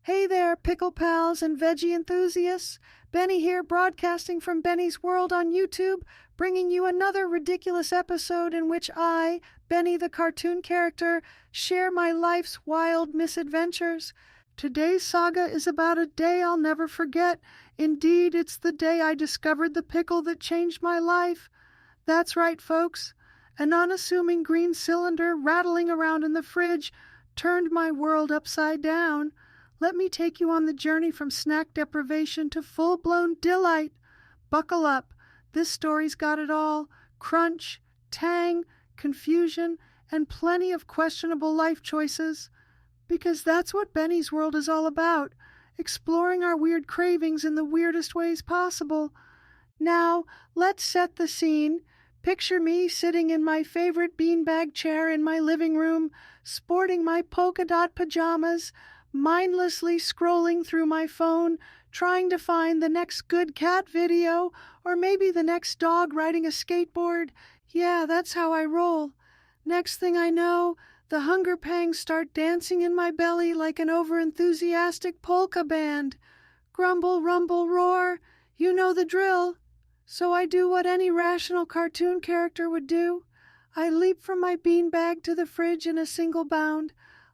Hey there, pickle pals and veggie enthusiasts. Benny here, broadcasting from Benny's World on YouTube, bringing you another ridiculous episode in which I, Benny the cartoon character, share my life's wild misadventures. Today's saga is about a day I'll never forget. Indeed, it's the day I discovered the pickle that changed my life. That's right, folks. An unassuming green cylinder rattling around in the fridge turned my world upside down. Let me take you on the journey from snack deprivation to full-blown delight. Buckle up. This story's got it all. Crunch, tang, confusion, and plenty of questionable life choices. Because that's what Benny's World is all about. Exploring our weird cravings in the weirdest ways possible. Now, let's set the scene. Picture me sitting in my favorite beanbag chair in my living room, sporting my polka dot pajamas, mindlessly scrolling through my phone, trying to find the next good cat video, or maybe the next dog riding a skateboard. Yeah, that's how I roll. Next thing I know, the hunger pangs start dancing in my belly like an overenthusiastic polka band. Grumble, rumble, roar. You know the drill. So I do what any rational cartoon character would do. I leap from my beanbag to the fridge in a single bound,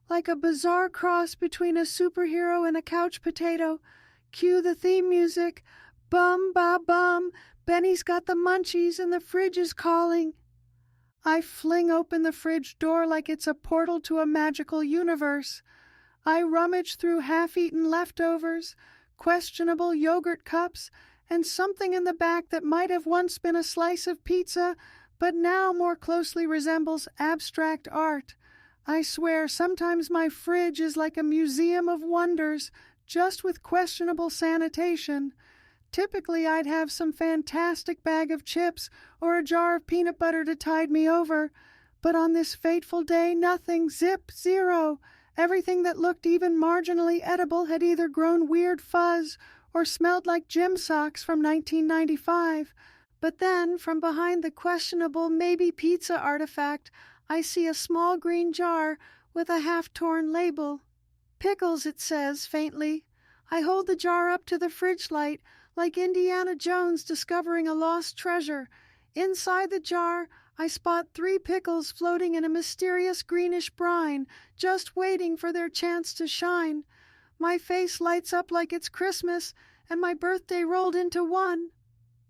like a bizarre cross between a superhero and a couch potato. Cue the theme music. Bum, ba, bum. Benny's got the munchies and the fridge is calling. I fling open the fridge door like it's a portal to a magical universe. I rummage through half-eaten leftovers, questionable yogurt cups, and something in the back that might have once been a slice of pizza, but now more closely resembles abstract art. I swear, sometimes my fridge is like a museum of wonders, just with questionable sanitation. Typically, I'd have some fantastic bag of chips or a jar of peanut butter to tide me over. But on this fateful day, nothing, zip, zero. Everything that looked even marginally edible had either grown weird fuzz or smelled like gym socks from 1995. But then, from behind the questionable maybe pizza artifact, I see a small green jar with a half-torn label. Pickles, it says, faintly. I hold the jar up to the fridge light, like Indiana Jones discovering a lost treasure. Inside the jar, I spot 3 pickles floating in a mysterious greenish brine, just waiting for their chance to shine. My face lights up like it's Christmas, and my birthday rolled into one.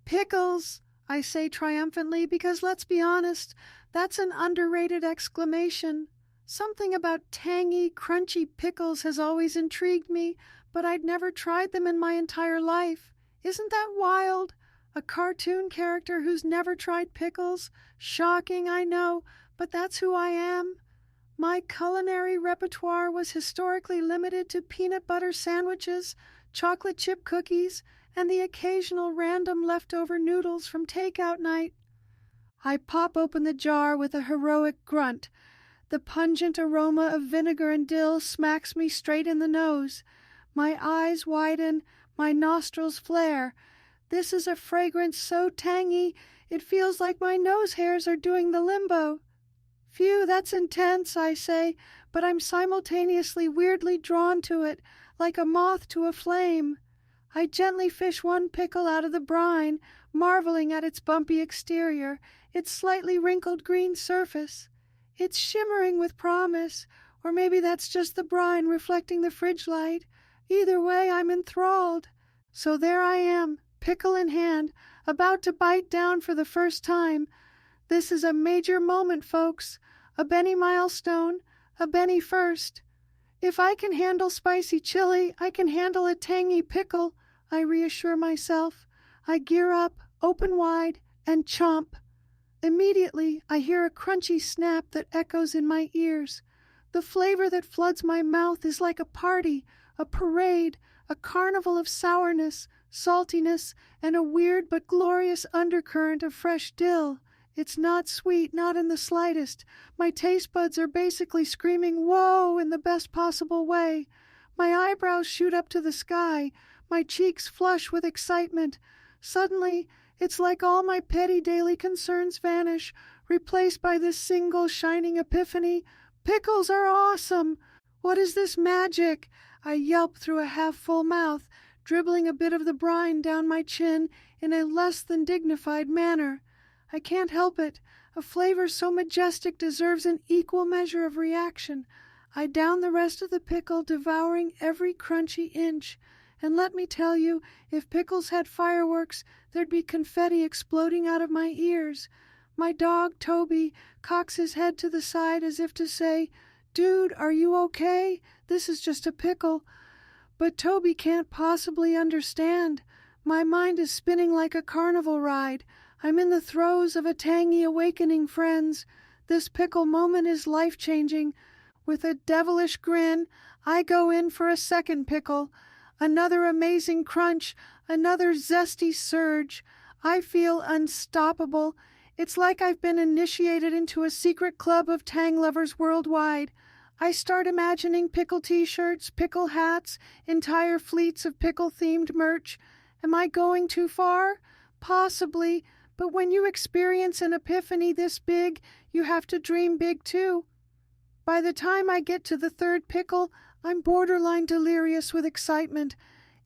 Pickles, I say triumphantly, because let's be honest, that's an underrated exclamation. Something about tangy, crunchy pickles has always intrigued me, but I'd never tried them in my entire life. Isn't that wild? A cartoon character who's never tried pickles? Shocking, I know, but that's who I am. My culinary repertoire was historically limited to peanut butter sandwiches, chocolate chip cookies, and the occasional random leftover noodles from takeout night. I pop open the jar with a heroic grunt. The pungent aroma of vinegar and dill smacks me straight in the nose. My eyes widen, my nostrils flare. This is a fragrance so tangy, it feels like my nose hairs are doing the limbo. Phew, that's intense, I say, but I'm simultaneously weirdly drawn to it, like a moth to a flame. I gently fish one pickle out of the brine, marveling at its bumpy exterior, its slightly wrinkled green surface. It's shimmering with promise, or maybe that's just the brine reflecting the fridge light. Either way, I'm enthralled. So there I am, pickle in hand, about to bite down for the first time. This is a major moment, folks. A Benny milestone, a Benny first. If I can handle spicy chili, I can handle a tangy pickle, I reassure myself. I gear up, open wide, and chomp. Immediately, I hear a crunchy snap that echoes in my ears. The flavor that floods my mouth is like a party, a parade, a carnival of sourness, saltiness, and a weird but glorious undercurrent of fresh dill. It's not sweet, not in the slightest. My taste buds are basically screaming, "Whoa!" in the best possible way. My eyebrows shoot up to the sky. My cheeks flush with excitement. Suddenly, it's like all my petty daily concerns vanish, replaced by this single shining epiphany. Pickles are awesome! What is this magic? I yelp through a half-full mouth, dribbling a bit of the brine down my chin in a less than dignified manner. I can't help it. A flavor so majestic deserves an equal measure of reaction. I down the rest of the pickle, devouring every crunchy inch. And let me tell you, if pickles had fireworks, there'd be confetti exploding out of my ears. My dog, Toby, cocks his head to the side as if to say, "Dude, are you okay? This is just a pickle." But Toby can't possibly understand. My mind is spinning like a carnival ride. I'm in the throes of a tangy awakening, friends. This pickle moment is life-changing. With a devilish grin, I go in for a second pickle. Another amazing crunch, another zesty surge. I feel unstoppable. It's like I've been initiated into a secret club of tang lovers worldwide. I start imagining pickle t-shirts, pickle hats, entire fleets of pickle-themed merch. Am I going too far? Possibly, but when you experience an epiphany this big, you have to dream big too. By the time I get to the third pickle, I'm borderline delirious with excitement.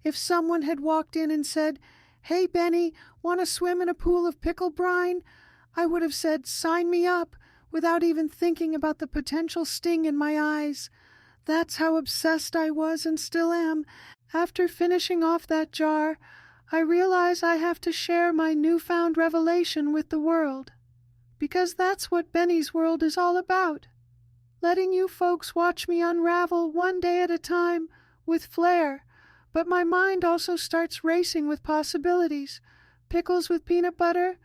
If someone had walked in and said, "Hey, Bennie, want to swim in a pool of pickle brine?" I would have said, "Sign me up," without even thinking about the potential sting in my eyes. That's how obsessed I was and still am. After finishing off that jar, I realize I have to share my newfound revelation with the world. Because that's what Bennie's world is all about. Letting you folks watch me unravel one day at a time with flair. But my mind also starts racing with possibilities. Pickles with peanut butter?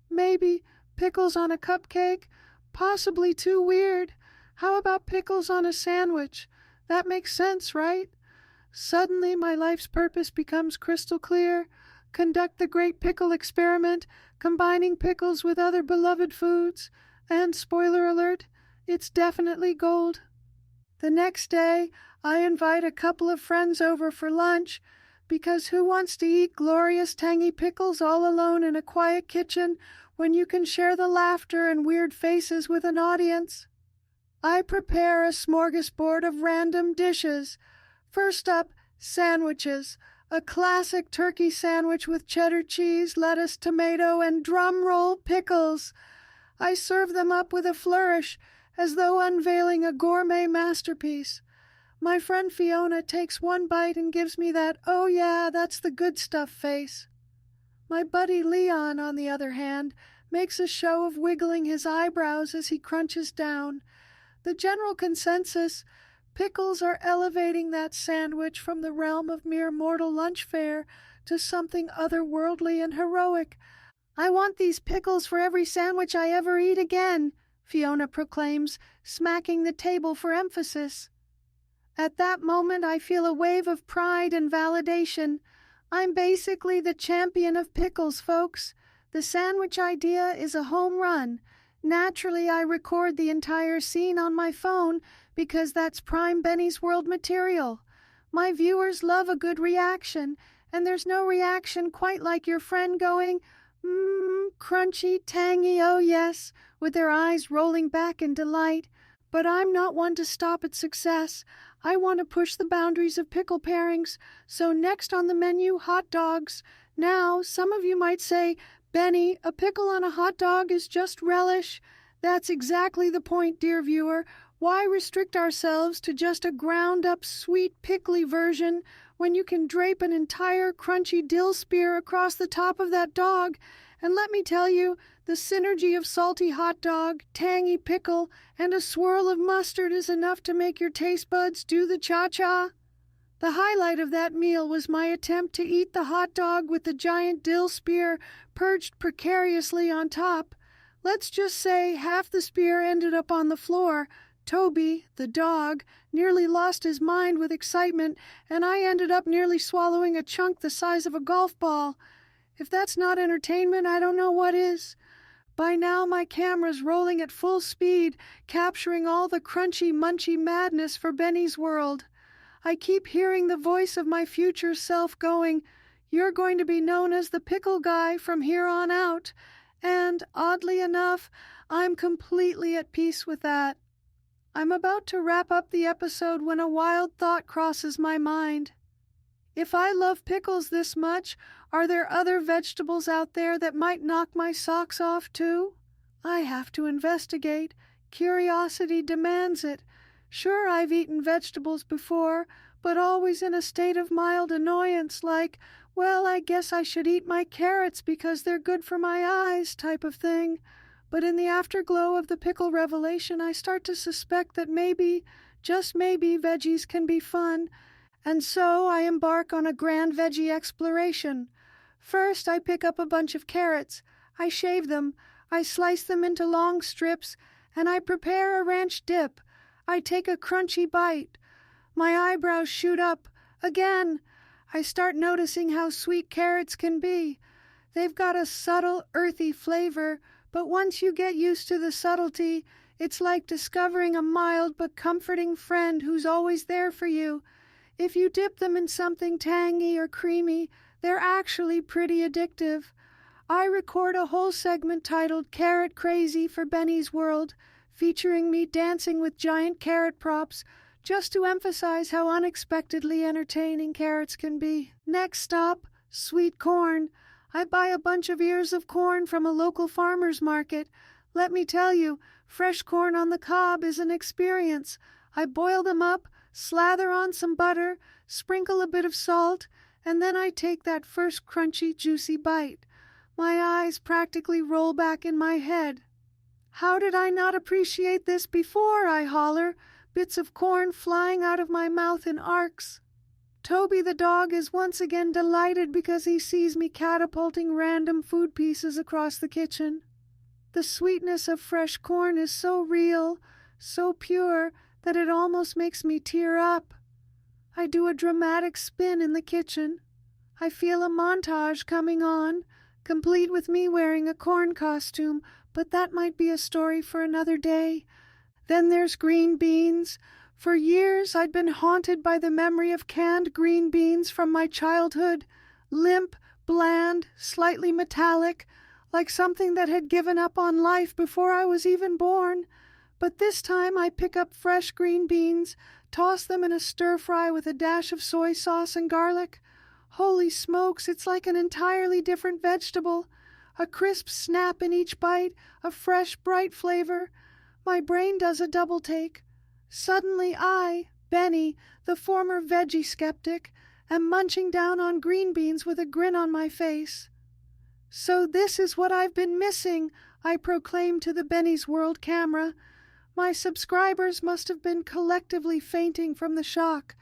Maybe. Pickles on a cupcake? Possibly too weird. How about pickles on a sandwich? That makes sense, right? Suddenly my life's purpose becomes crystal clear. Conduct the great pickle experiment, combining pickles with other beloved foods. And, spoiler alert, it's definitely gold. The next day, I invite a couple of friends over for lunch, because who wants to eat glorious tangy pickles all alone in a quiet kitchen when you can share the laughter and weird faces with an audience? I prepare a smorgasbord of random dishes. First up, sandwiches. A classic turkey sandwich with cheddar cheese, lettuce, tomato, and drumroll pickles. I serve them up with a flourish, as though unveiling a gourmet masterpiece. My friend Fiona takes one bite and gives me that, "Oh yeah, that's the good stuff" face. My buddy Leon, on the other hand, makes a show of wiggling his eyebrows as he crunches down. The general consensus: pickles are elevating that sandwich from the realm of mere mortal lunch fare to something otherworldly and heroic. "I want these pickles for every sandwich I ever eat again," Fiona proclaims, smacking the table for emphasis. At that moment, I feel a wave of pride and validation. I'm basically the champion of pickles, folks. The sandwich idea is a home run. Naturally, I record the entire scene on my phone because that's prime Bennie's World material. My viewers love a good reaction, and there's no reaction quite like your friend going, crunchy, tangy, oh yes, with their eyes rolling back in delight. But I'm not one to stop at success. I want to push the boundaries of pickle pairings, so next on the menu, hot dogs. Now, some of you might say, "Bennie, a pickle on a hot dog is just relish." That's exactly the point, dear viewer. Why restrict ourselves to just a ground-up, sweet, pickly version when you can drape an entire crunchy dill spear across the top of that dog? And let me tell you, the synergy of salty hot dog, tangy pickle, and a swirl of mustard is enough to make your taste buds do the cha-cha. The highlight of that meal was my attempt to eat the hot dog with the giant dill spear perched precariously on top. Let's just say half the spear ended up on the floor. Toby, the dog, nearly lost his mind with excitement, and I ended up nearly swallowing a chunk the size of a golf ball. If that's not entertainment, I don't know what is. By now my camera's rolling at full speed, capturing all the crunchy, munchy madness for Bennie's World. I keep hearing the voice of my future self going, "You're going to be known as the pickle guy from here on out." And, oddly enough, I'm completely at peace with that. I'm about to wrap up the episode when a wild thought crosses my mind. If I love pickles this much, are there other vegetables out there that might knock my socks off too? I have to investigate. Curiosity demands it. Sure, I've eaten vegetables before, but always in a state of mild annoyance, like, well, I guess I should eat my carrots because they're good for my eyes type of thing. But in the afterglow of the pickle revelation, I start to suspect that maybe, just maybe, veggies can be fun, and so I embark on a grand veggie exploration. First, I pick up a bunch of carrots. I shave them, I slice them into long strips, and I prepare a ranch dip. I take a crunchy bite. My eyebrows shoot up. Again, I start noticing how sweet carrots can be. They've got a subtle, earthy flavor, but once you get used to the subtlety, it's like discovering a mild but comforting friend who's always there for you. If you dip them in something tangy or creamy, they're actually pretty addictive. I record a whole segment titled Carrot Crazy for Bennie's World, featuring me dancing with giant carrot props, just to emphasize how unexpectedly entertaining carrots can be. Next stop, sweet corn. I buy a bunch of ears of corn from a local farmer's market. Let me tell you, fresh corn on the cob is an experience. I boil them up, slather on some butter, sprinkle a bit of salt, and then I take that first crunchy, juicy bite. My eyes practically roll back in my head. How did I not appreciate this before? I holler, bits of corn flying out of my mouth in arcs. Toby the dog is once again delighted because he sees me catapulting random food pieces across the kitchen. The sweetness of fresh corn is so real, so pure, that it almost makes me tear up. I do a dramatic spin in the kitchen. I feel a montage coming on, complete with me wearing a corn costume, but that might be a story for another day. Then there's green beans. For years I'd been haunted by the memory of canned green beans from my childhood, limp, bland, slightly metallic, like something that had given up on life before I was even born. But this time I pick up fresh green beans, toss them in a stir-fry with a dash of soy sauce and garlic. Holy smokes, it's like an entirely different vegetable. A crisp snap in each bite, a fresh, bright flavor. My brain does a double take. Suddenly I, Bennie, the former veggie skeptic, am munching down on green beans with a grin on my face. So this is what I've been missing, I proclaim to the Bennie's World camera. My subscribers must have been collectively fainting from the shock.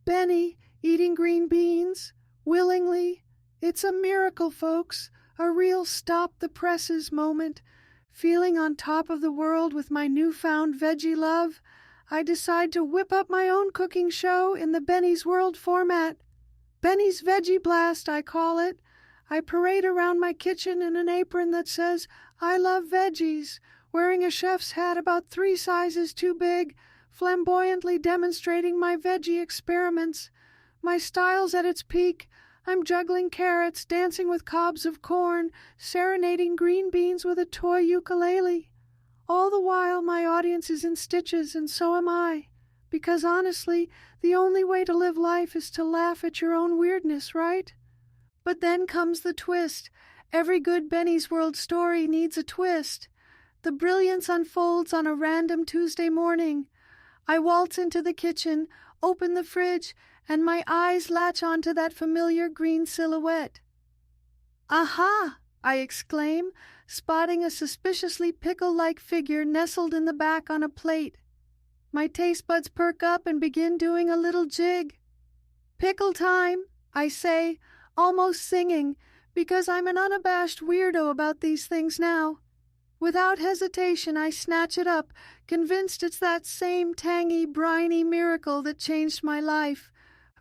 Bennie, eating green beans, willingly. It's a miracle, folks, a real stop-the-presses moment. Feeling on top of the world with my newfound veggie love, I decide to whip up my own cooking show in the Bennie's World format. Bennie's Veggie Blast, I call it. I parade around my kitchen in an apron that says, I love veggies, wearing a chef's hat about 3 sizes too big, flamboyantly demonstrating my veggie experiments. My style's at its peak. I'm juggling carrots, dancing with cobs of corn, serenading green beans with a toy ukulele. All the while, my audience is in stitches, and so am I. Because honestly, the only way to live life is to laugh at your own weirdness, right? But then comes the twist. Every good Bennie's World story needs a twist. The brilliance unfolds on a random Tuesday morning. I waltz into the kitchen, open the fridge, and my eyes latch onto that familiar green silhouette. Aha! I exclaim, spotting a suspiciously pickle-like figure nestled in the back on a plate. My taste buds perk up and begin doing a little jig. Pickle time, I say, almost singing, because I'm an unabashed weirdo about these things now. Without hesitation, I snatch it up, convinced it's that same tangy, briny miracle that changed my life.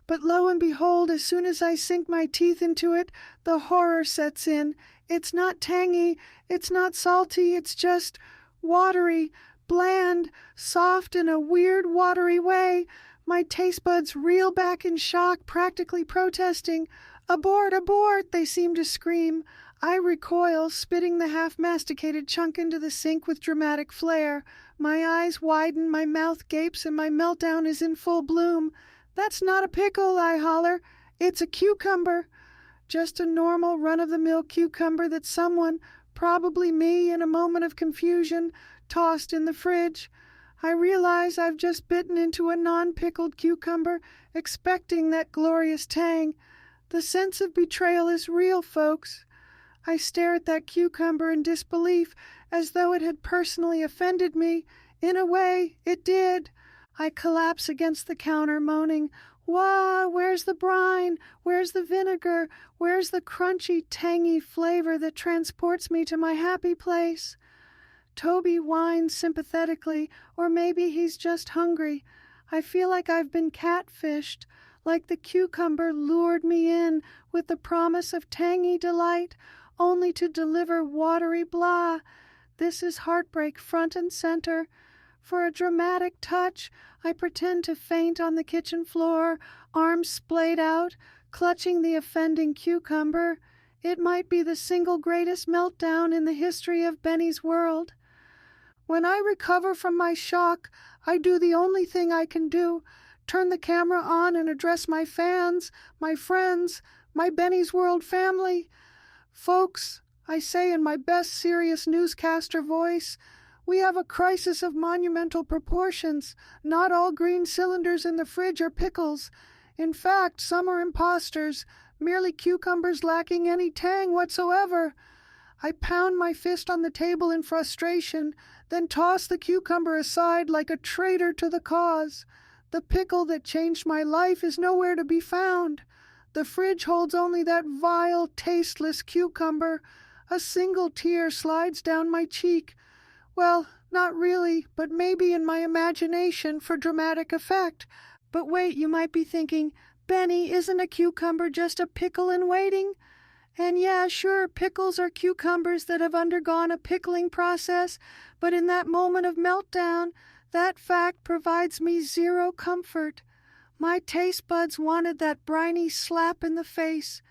But lo and behold, as soon as I sink my teeth into it, the horror sets in. It's not tangy, it's not salty, it's just watery, bland, soft in a weird, watery way. My taste buds reel back in shock, practically protesting. Abort, abort, they seem to scream. I recoil, spitting the half-masticated chunk into the sink with dramatic flair. My eyes widen, my mouth gapes, and my meltdown is in full bloom. "That's not a pickle," I holler. "It's a cucumber." Just a normal run-of-the-mill cucumber that someone, probably me in a moment of confusion, tossed in the fridge. I realize I've just bitten into a non-pickled cucumber, expecting that glorious tang. The sense of betrayal is real, folks. I stare at that cucumber in disbelief, as though it had personally offended me. In a way, it did. I collapse against the counter, moaning, "Wah, where's the brine? Where's the vinegar? Where's the crunchy, tangy flavor that transports me to my happy place?" Toby whines sympathetically, or maybe he's just hungry. I feel like I've been catfished, like the cucumber lured me in with the promise of tangy delight, only to deliver watery blah. This is heartbreak front and center. For a dramatic touch, I pretend to faint on the kitchen floor, arms splayed out, clutching the offending cucumber. It might be the single greatest meltdown in the history of Bennie's world. When I recover from my shock, I do the only thing I can do, turn the camera on and address my fans, my friends, my Bennie's World family. "Folks," I say in my best serious newscaster voice, "we have a crisis of monumental proportions. Not all green cylinders in the fridge are pickles. In fact, some are imposters, merely cucumbers lacking any tang whatsoever." I pound my fist on the table in frustration, then toss the cucumber aside like a traitor to the cause. The pickle that changed my life is nowhere to be found. The fridge holds only that vile, tasteless cucumber. A single tear slides down my cheek. Well, not really, but maybe in my imagination for dramatic effect. But wait, you might be thinking, "Bennie, isn't a cucumber just a pickle in waiting?" And yeah, sure, pickles are cucumbers that have undergone a pickling process, but in that moment of meltdown, that fact provides me zero comfort. My taste buds wanted that briny slap in the face.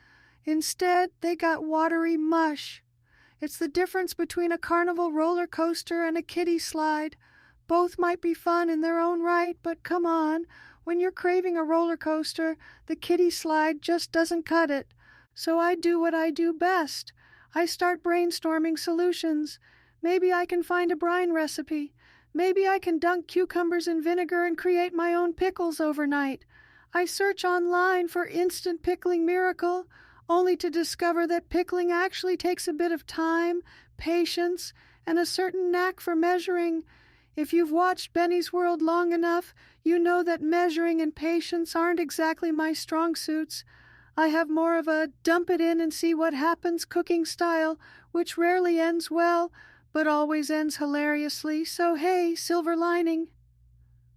Instead, they got watery mush. It's the difference between a carnival roller coaster and a kiddie slide. Both might be fun in their own right, but come on, when you're craving a roller coaster, the kiddie slide just doesn't cut it. So I do what I do best. I start brainstorming solutions. Maybe I can find a brine recipe. Maybe I can dunk cucumbers in vinegar and create my own pickles overnight. I search online for instant pickling miracle, only to discover that pickling actually takes a bit of time, patience, and a certain knack for measuring. If you've watched Bennie's World long enough, you know that measuring and patience aren't exactly my strong suits. I have more of a dump it in and see what happens cooking style, which rarely ends well, but always ends hilariously, so hey, silver lining.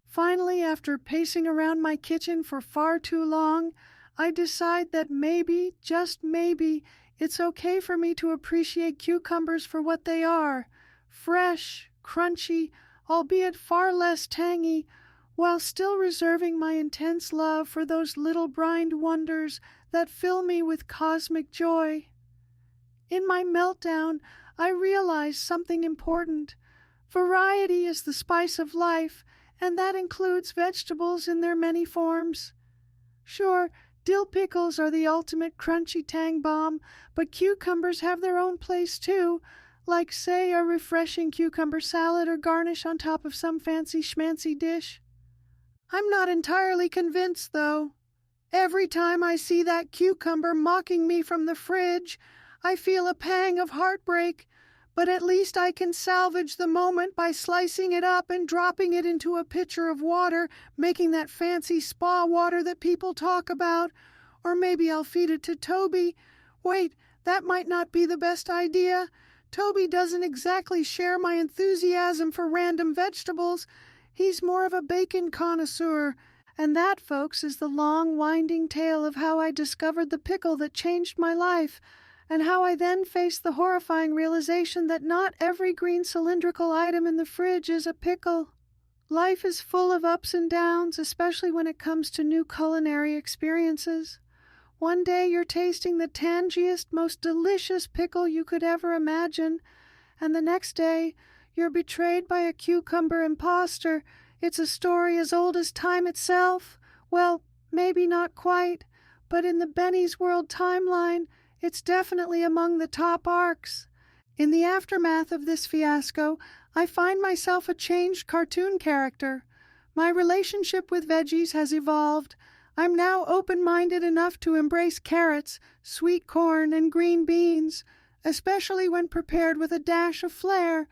Finally, after pacing around my kitchen for far too long, I decide that maybe, just maybe, it's okay for me to appreciate cucumbers for what they are. Fresh, crunchy, albeit far less tangy, while still reserving my intense love for those little brined wonders that fill me with cosmic joy. In my meltdown, I realize something important. Variety is the spice of life, and that includes vegetables in their many forms. Sure, dill pickles are the ultimate crunchy tang bomb, but cucumbers have their own place too, like, say, a refreshing cucumber salad or garnish on top of some fancy schmancy dish. I'm not entirely convinced, though. Every time I see that cucumber mocking me from the fridge, I feel a pang of heartbreak, but at least I can salvage the moment by slicing it up and dropping it into a pitcher of water, making that fancy spa water that people talk about. Or maybe I'll feed it to Toby. Wait, that might not be the best idea. Toby doesn't exactly share my enthusiasm for random vegetables. He's more of a bacon connoisseur. And that, folks, is the long, winding tale of how I discovered the pickle that changed my life, and how I then faced the horrifying realization that not every green cylindrical item in the fridge is a pickle. Life is full of ups and downs, especially when it comes to new culinary experiences. One day you're tasting the tangiest, most delicious pickle you could ever imagine, and the next day you're betrayed by a cucumber imposter. It's a story as old as time itself. Well, maybe not quite, but in the Benny's World timeline, it's definitely among the top arcs. In the aftermath of this fiasco, I find myself a changed cartoon character. My relationship with veggies has evolved. I'm now open-minded enough to embrace carrots, sweet corn, and green beans, especially when prepared with a dash of flair.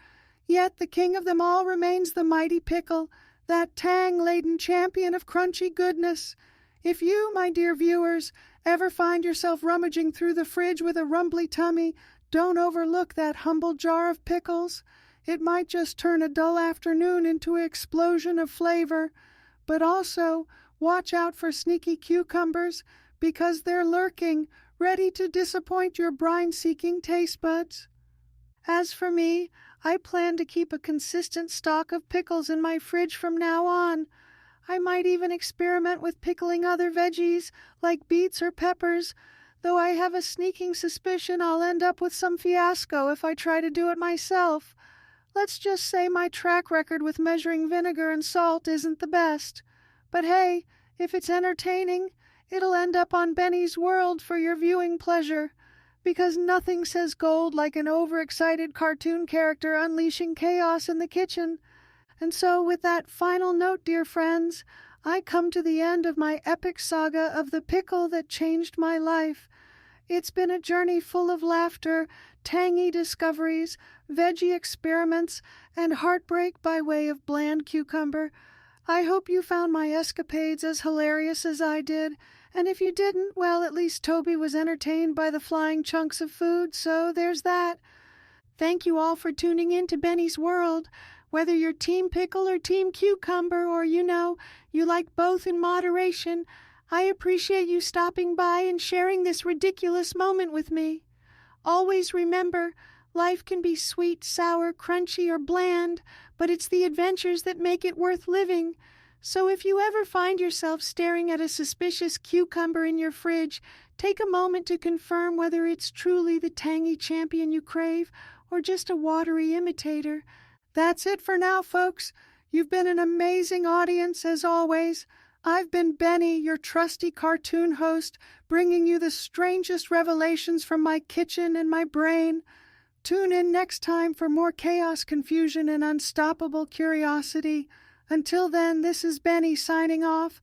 Yet the king of them all remains the mighty Pickle, that tang-laden champion of crunchy goodness. If you, my dear viewers, ever find yourself rummaging through the fridge with a rumbly tummy, don't overlook that humble jar of pickles. It might just turn a dull afternoon into an explosion of flavor. But also, watch out for sneaky cucumbers, because they're lurking, ready to disappoint your brine-seeking taste buds. As for me, I plan to keep a consistent stock of pickles in my fridge from now on. I might even experiment with pickling other veggies, like beets or peppers, though I have a sneaking suspicion I'll end up with some fiasco if I try to do it myself. Let's just say my track record with measuring vinegar and salt isn't the best. But hey, if it's entertaining, it'll end up on Benny's World for your viewing pleasure, because nothing says gold like an overexcited cartoon character unleashing chaos in the kitchen. And so with that final note, dear friends, I come to the end of my epic saga of the pickle that changed my life. It's been a journey full of laughter, tangy discoveries, veggie experiments, and heartbreak by way of bland cucumber. I hope you found my escapades as hilarious as I did, and if you didn't, well, at least Toby was entertained by the flying chunks of food, so there's that. Thank you all for tuning in to Benny's World. Whether you're Team Pickle or Team Cucumber, or, you like both in moderation, I appreciate you stopping by and sharing this ridiculous moment with me. Always remember, life can be sweet, sour, crunchy, or bland, but it's the adventures that make it worth living. So if you ever find yourself staring at a suspicious cucumber in your fridge, take a moment to confirm whether it's truly the tangy champion you crave or just a watery imitator. That's it for now, folks. You've been an amazing audience, as always. I've been Benny, your trusty cartoon host, bringing you the strangest revelations from my kitchen and my brain. Tune in next time for more chaos, confusion, and unstoppable curiosity. Until then, this is Benny signing off.